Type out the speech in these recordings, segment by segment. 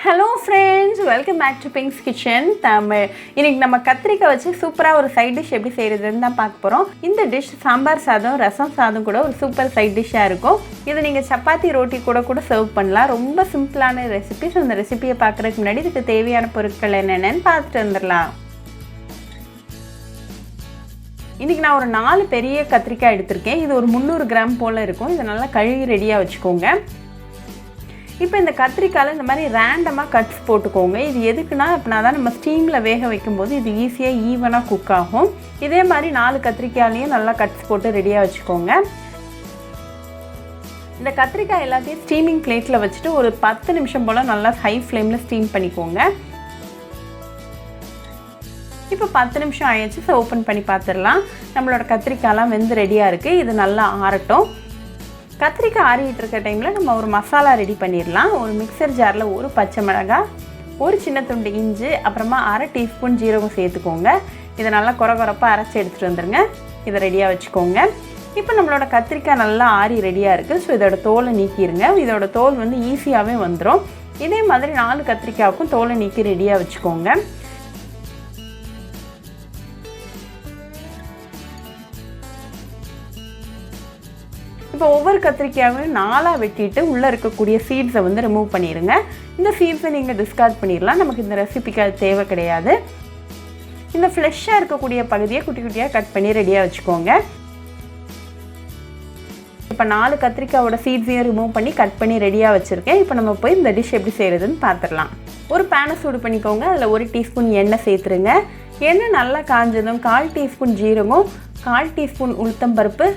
Hello friends, welcome back to Pink's Kitchen Tamil. இன்னைக்கு நம்ம கத்திரிக்காய் வச்சு சூப்பரா ஒரு சைடு டிஷ் எப்படி செய்யறதுன்னு தான் பார்க்க போறோம். இந்த டிஷ் சாம்பார் சாதம், ரசம் சாதம் கூட ஒரு சூப்பர் சைடு டிஷ்ஷா இருக்கும். இத நீங்க சப்பாத்தி ரோட்டி கூட சர்வ் பண்ணலாம். ரொம்ப சிம்பிளான ரெசிபி. இந்த ரெசிபியை பார்க்கறதுக்கு முன்னாடி இதுக்கு தேவையான பொருட்கள் என்னென்னன்னு பார்த்துட்டு வந்துடலாம். இன்னைக்கு நான் ஒரு 4 பெரிய கத்திரிக்காய் எடுத்துர்க்கேன். இது ஒரு 300 கிராம் போல இருக்கும். இத நல்லா கழுவி ரெடியா வச்சுக்கோங்க. இப்போ இந்த கத்திரிக்காயில இந்த மாதிரி ரேண்டமா கட்ஸ் போட்டுக்கோங்க. இது எதுக்குன்னா அப்பனாதான் நம்ம ஸ்டீம்ல வேக வைக்கும்போது இது ஈஸியா ஈவனா குக் ஆகும். இதே மாதிரி 4 கத்திரிக்காயிலையும் நல்லா கட்ஸ் போட்டு ரெடியா வச்சுக்கோங்க. இந்த கத்திரிக்காய் எல்லாத்தையும் ஸ்டீமிங் பிளேட்ல வச்சுட்டு ஒரு 10 நிமிஷம் போல நல்லா ஹை ஃப்ளேம்ல ஸ்டீம் பண்ணிக்கோங்க. இப்போ 10 நிமிஷம் ஆயிடுச்சு. ஓப்பன் பண்ணி பார்த்துடலாம். நம்மளோட கத்திரிக்காய்லாம் வெந்து ரெடியா இருக்கு. இது நல்லா ஆறட்டும். கத்திரிக்காய் ஆறிட்டு இருக்க டைமில் நம்ம ஒரு மசாலா ரெடி பண்ணிடலாம். ஒரு மிக்சர் ஜாரில் ஒரு பச்சை மிளகாய், ஒரு சின்ன துண்டு இஞ்சி, அப்புறமா 1/2 டீஸ்பூன் ஜீரகம் சேர்த்துக்கோங்க. இதை நல்லா கொரப்பாக அரைச்சி எடுத்துகிட்டு வந்துடுங்க. இதை ரெடியாக வச்சுக்கோங்க. இப்போ நம்மளோட கத்திரிக்காய் நல்லா ஆறி ரெடியாக இருக்குது. ஸோ இதோட தோலை நீக்கிடுங்க. இதோட தோல் வந்து ஈஸியாகவே வந்துடும். இதே மாதிரி 4 கத்திரிக்காய்க்கும் தோலை நீக்கி ரெடியாக வச்சுக்கோங்க. இப்போ ஒவ்வொரு கத்திரிக்காயும் 4ஆ வெட்டிட்டு உள்ளே இருக்கக்கூடிய சீட்ஸை வந்து ரிமூவ் பண்ணிடுங்க. இந்த சீட்ஸை நீங்கள் டிஸ்கார்ட் பண்ணிடலாம். நமக்கு இந்த ரெசிபிக்கு அது தேவை கிடையாது. இந்த ஃப்ளெஷ்ஷாக இருக்கக்கூடிய பகுதியை குட்டி குட்டியாக கட் பண்ணி ரெடியாக வச்சுக்கோங்க. இப்போ 4 கத்திரிக்காயோட சீட்ஸையும் ரிமூவ் பண்ணி கட் பண்ணி ரெடியாக வச்சுருக்கேன். இப்போ நம்ம போய் இந்த டிஷ் எப்படி செய்கிறதுன்னு பார்த்துடலாம். ஒரு பேனை சூடு பண்ணிக்கோங்க. அதில் 1 டீஸ்பூன் எண்ணெய் சேர்த்துருங்க. எண்ணெய் நல்லா காஞ்சதும் 1/4 டீஸ்பூன் ஜீரகம், 1/4 டீஸ்பூன் உளுத்தம்பருப்பு,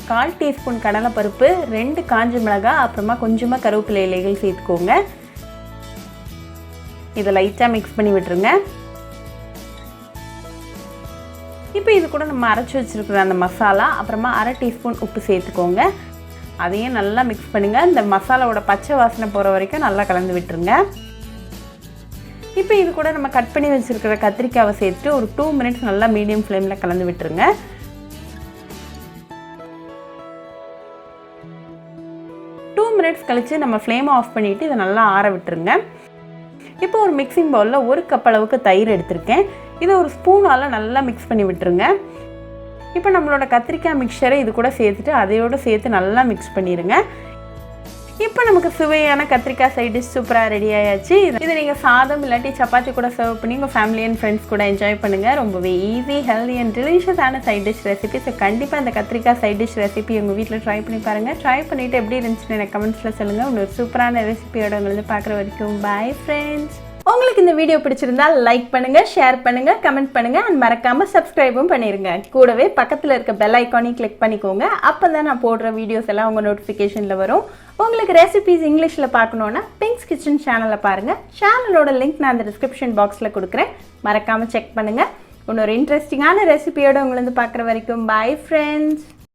1/4 டீஸ்பூன் கடலைப்பருப்பு, 2 காஞ்ச மிளகாய், அப்புறமா கொஞ்சமாக கருவேப்பிலை இலைகள் சேர்த்துக்கோங்க. இதை லைட்டாக மிக்ஸ் பண்ணி விட்டுருங்க. இப்போ இது கூட நம்ம அரைச்சி வச்சுருக்கிற அந்த மசாலா, அப்புறமா 1/2 டீஸ்பூன் உப்பு சேர்த்துக்கோங்க. அதையும் நல்லா மிக்ஸ் பண்ணுங்கள். இந்த மசாலாவோட பச்சை வாசனை போகிற வரைக்கும் நல்லா கலந்து விட்டுருங்க. இப்போ இது கூட நம்ம கட் பண்ணி வச்சுருக்கிற கத்திரிக்காவை சேர்த்துட்டு ஒரு 2 மினிட்ஸ் நல்லா மீடியம் ஃப்ளேமில் கலந்து விட்டுருங்க. 2 மினிட்ஸ் கழித்து நம்ம ஃப்ளேமை ஆஃப் பண்ணிவிட்டு இதை நல்லா ஆற விட்டுருங்க. இப்போ ஒரு மிக்சிங் பவுலில் 1 கப் அளவுக்கு தயிர் எடுத்திருக்கேன். இதை ஒரு ஸ்பூனால் நல்லா மிக்ஸ் பண்ணி விட்டுருங்க. இப்போ நம்மளோட கத்திரிக்காய் மிக்சரை இது கூட சேர்த்துட்டு அதையோடு சேர்த்து நல்லா மிக்ஸ் பண்ணிடுங்க. இப்போ நமக்கு சுவையான கத்திரிக்காய் சைட் டிஷ் சூப்பராக ரெடி ஆயாச்சு. இதை நீங்கள் சாதம் இல்லாட்டி சப்பாத்தி கூட சர்வ் பண்ணி உங்கள் ஃபேமிலி அண்ட் ஃப்ரெண்ட்ஸ் கூட என்ஜாய் பண்ணுங்கள். ரொம்பவே ஈஸி, ஹெல்தி அண்ட் டெலிஷியஸான சைட் டிஷ் ரெசிபி. ஸோ கண்டிப்பாக இந்த கத்திரிக்காய் சைட் டிஷ் ரெசிபி உங்கள் வீட்டில் ட்ரை பண்ணி பாருங்கள். ட்ரை பண்ணிவிட்டு எப்படி இருந்துச்சுன்னு எனக்கு கமெண்ட்ஸில் சொல்லுங்கள். இன்னொரு சூப்பரான ரெசிபியோட உங்களை பார்க்குற வரைக்கும் பாய் ஃப்ரெண்ட்ஸ். உங்களுக்கு இந்த வீடியோ பிடிச்சிருந்தா லைக் பண்ணுங்க, ஷேர் பண்ணுங்க, கமெண்ட் பண்ணுங்க அண்ட் மறக்காம சப்ஸ்கிரைபும் பண்ணிருங்க. கூடவே பக்கத்தில் இருக்க பெல் ஐக்கானையும் கிளிக் பண்ணிக்கோங்க. அப்பதான் நான் போடுற வீடியோஸ் எல்லாம் உங்க நோட்டிஃபிகேஷன்ல வரும். உங்களுக்கு ரெசிபிஸ் இங்கிலீஷ்ல பார்க்கணும்னா பிங்க்ஸ் கிச்சன் சேனலை பாருங்க. சேனலோட லிங்க் நான் அந்த டிஸ்கிரிப்ஷன் பாக்ஸ்ல கொடுக்குறேன். மறக்காம செக் பண்ணுங்க. இன்னொரு இன்ட்ரெஸ்டிங்கான ரெசிபியோட உங்களை வந்து பார்க்குற வரைக்கும் பாய் ஃப்ரெண்ட்ஸ்.